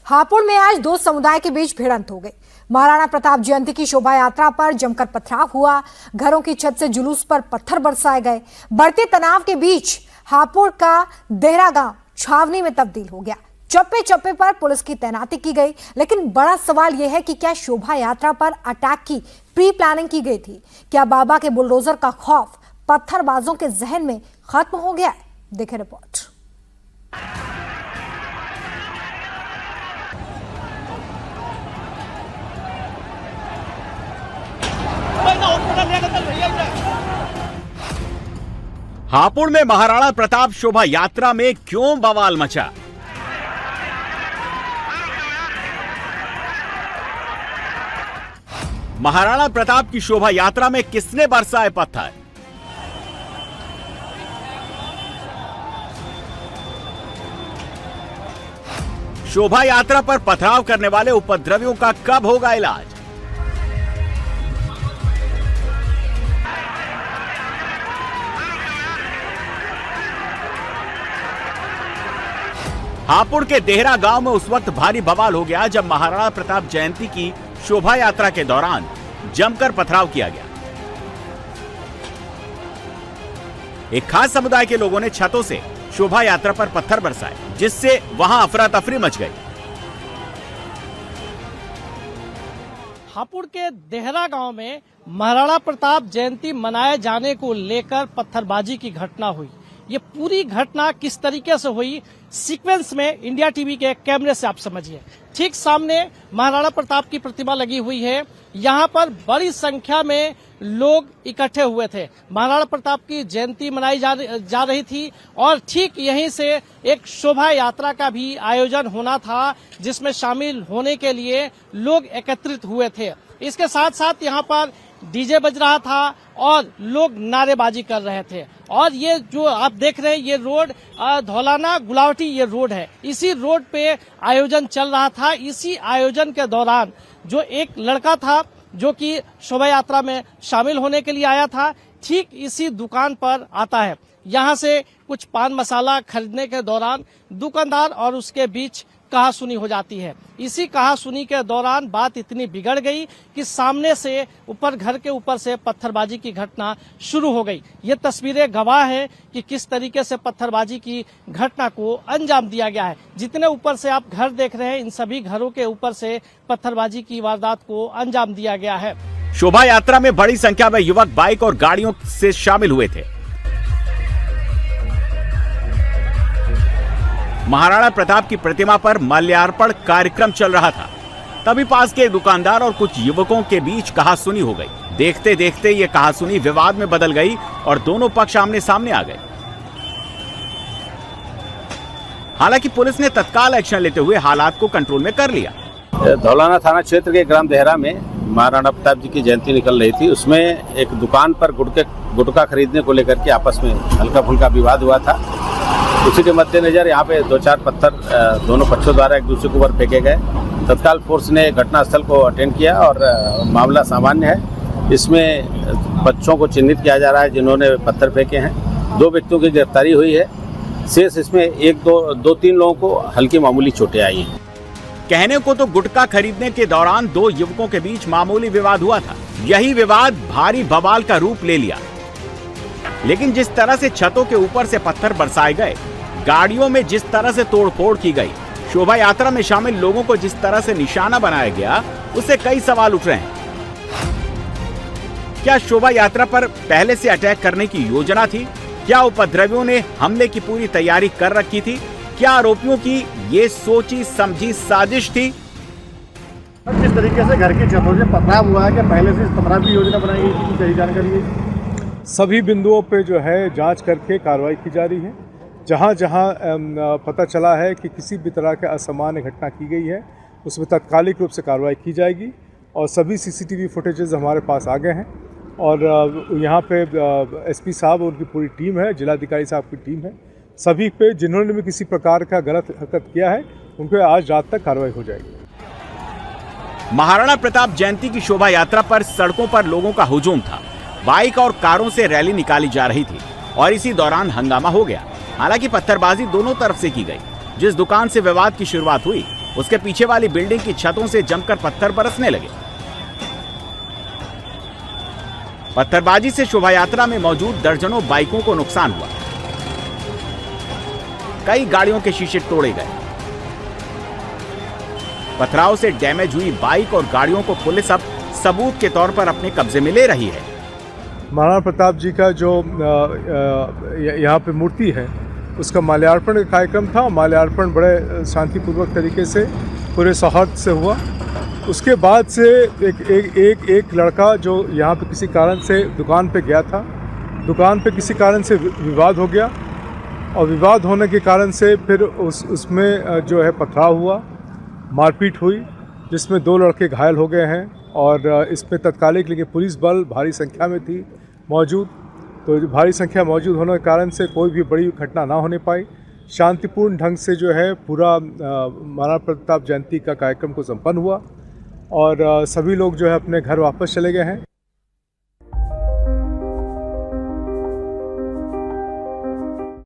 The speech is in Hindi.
हापुड़ में आज दो समुदाय के बीच भिड़ंत हो गई। महाराणा प्रताप जयंती की शोभा यात्रा पर जमकर पथराव हुआ। घरों की छत से जुलूस पर पत्थर बरसाए गए। बढ़ते तनाव के बीच हापुड़ का देहरा गांव छावनी में तब्दील हो गया। चप्पे चप्पे पर पुलिस की तैनाती की गई, लेकिन बड़ा सवाल यह है कि क्या शोभा यात्रा पर अटैक की प्री प्लानिंग की गई थी? क्या बाबा के बुलडोजर का खौफ पत्थरबाजों के जहन में खत्म हो गया है? देखें रिपोर्ट। हापुड़ में महाराणा प्रताप शोभा यात्रा में क्यों बवाल मचा? महाराणा प्रताप की शोभा यात्रा में किसने बरसाए पत्थर? शोभा यात्रा पर पथराव करने वाले उपद्रवियों का कब होगा इलाज? हापुड़ के देहरा गांव में उस वक्त भारी बवाल हो गया जब महाराणा प्रताप जयंती की शोभा यात्रा के दौरान जमकर पथराव किया गया। एक खास समुदाय के लोगों ने छतों से शोभा यात्रा पर पत्थर बरसाए, जिससे वहां अफरा तफरी मच गई। हापुड़ के देहरा गांव में महाराणा प्रताप जयंती मनाए जाने को लेकर पत्थरबाजी की घटना हुई। ये पूरी घटना किस तरीके से हुई, सीक्वेंस में इंडिया टीवी के कैमरे से आप समझिए। ठीक सामने महाराणा प्रताप की प्रतिमा लगी हुई है। यहाँ पर बड़ी संख्या में लोग इकट्ठे हुए थे। महाराणा प्रताप की जयंती मनाई जा रही थी और ठीक यहीं से एक शोभा यात्रा का भी आयोजन होना था, जिसमें शामिल होने के लिए लोग एकत्रित हुए थे। इसके साथ साथ यहाँ पर डीजे बज रहा था और लोग नारेबाजी कर रहे थे। और ये जो आप देख रहे हैं, ये रोड धौलाना गुलावटी ये रोड है। इसी रोड पे आयोजन चल रहा था। इसी आयोजन के दौरान जो एक लड़का था जो कि शोभा यात्रा में शामिल होने के लिए आया था, ठीक इसी दुकान पर आता है। यहाँ से कुछ पान मसाला खरीदने के दौरान दुकानदार और उसके बीच कहासुनी हो जाती है। इसी कहासुनी के दौरान बात इतनी बिगड़ गई कि सामने से घर के ऊपर से पत्थरबाजी की घटना शुरू हो गई। ये तस्वीरें गवाह है कि किस तरीके से पत्थरबाजी की घटना को अंजाम दिया गया है। जितने ऊपर से आप घर देख रहे हैं, इन सभी घरों के ऊपर से पत्थरबाजी की वारदात को अंजाम दिया गया है। शोभा यात्रा में बड़ी संख्या में युवक बाइक और गाड़ियों से शामिल हुए थे। महाराणा प्रताप की प्रतिमा पर माल्यार्पण कार्यक्रम चल रहा था। तभी पास के दुकानदार और कुछ युवकों के बीच कहासुनी हो गई। देखते देखते ये कहासुनी विवाद में बदल गई और दोनों पक्ष आमने सामने आ गए। हालांकि पुलिस ने तत्काल एक्शन लेते हुए हालात को कंट्रोल में कर लिया। धौलाना थाना क्षेत्र के ग्राम देहरा में महाराणा प्रताप जी की जयंती निकल रही थी। उसमें एक दुकान पर गुटखा खरीदने को लेकर के आपस में हल्का फुल्का विवाद हुआ था। उसी के मद्देनजर यहाँ पे 2-4 पत्थर दोनों पक्षों द्वारा एक दूसरे के ऊपर फेंके गए। तत्काल फोर्स ने घटनास्थल को अटेंड किया और मामला सामान्य है। इसमें बच्चों को चिन्हित किया जा रहा है जिन्होंने पत्थर फेंके हैं। 2 व्यक्तियों की गिरफ्तारी हुई है। शेष इसमें 2-3 लोगों को हल्की मामूली चोटें आई हैं। कहने को तो गुटखा खरीदने के दौरान 2 युवकों के बीच मामूली विवाद हुआ था। यही विवाद भारी बवाल का रूप ले लिया। लेकिन जिस तरह से छतों के ऊपर से पत्थर बरसाए गए, गाड़ियों में जिस तरह से तोड़फोड़ की गई, शोभा यात्रा में शामिल लोगों को जिस तरह से निशाना बनाया गया, उससे कई सवाल उठ रहे हैं। क्या शोभा यात्रा पर पहले से अटैक करने की योजना थी? क्या उपद्रवियों ने हमले की पूरी तैयारी कर रखी थी? क्या आरोपियों की ये सोची समझी साजिश थी? किस तरीके से घर की छतों से पथराव हुआ है, कि पहले से इस पथराव की योजना बनाई गई थी? सही जानकारी है। सभी बिंदुओं पे जो है जांच करके कार्रवाई की जा रही है। जहां जहां पता चला है कि किसी भी तरह के असामान्य घटना की गई है, उसमें तात्कालिक रूप से कार्रवाई की जाएगी। और सभी सीसीटीवी फुटेजेस हमारे पास आ गए हैं और यहाँ पे एसपी साहब और उनकी पूरी टीम है, जिलाधिकारी साहब की टीम है। सभी पे जिन्होंने भी किसी प्रकार का गलत हरकत किया है, उन पे आज रात तक कार्रवाई हो जाएगी। महाराणा प्रताप जयंती की शोभा यात्रा पर सड़कों पर लोगों का हुजूम था। बाइक और कारों से रैली निकाली जा रही थी और इसी दौरान हंगामा हो गया। हालांकि पत्थरबाजी दोनों तरफ से की गई। जिस दुकान से विवाद की शुरुआत हुई, उसके पीछे वाली बिल्डिंग की छतों से जमकर पत्थर बरसने लगे। पत्थरबाजी से शोभा यात्रा में मौजूद दर्जनों बाइकों को नुकसान हुआ। कई गाड़ियों के शीशे तोड़े गए। पथराव से डैमेज हुई बाइक और गाड़ियों को पुलिस अब सबूत के तौर पर अपने कब्जे में ले रही है। महाराणा प्रताप जी का जो यहाँ पे मूर्ति है उसका माल्यार्पण का कार्यक्रम था। माल्यार्पण बड़े शांतिपूर्वक तरीके से पूरे सौहार्द से हुआ। उसके बाद से एक लड़का जो यहाँ पे किसी कारण से दुकान पे गया था, दुकान पे किसी कारण से विवाद हो गया और विवाद होने के कारण से फिर उसमें जो है पथराव हुआ, मारपीट हुई, जिसमें 2 लड़के घायल हो गए हैं और इसमें तत्कालिक लेकिन पुलिस बल भारी संख्या में थी मौजूद। तो भारी संख्या मौजूद होने के कारण से कोई भी बड़ी घटना ना होने पाई। शांतिपूर्ण ढंग से जो है पूरा महाराणा प्रताप जयंती का कार्यक्रम को संपन्न हुआ और सभी लोग जो है अपने घर वापस चले गए हैं।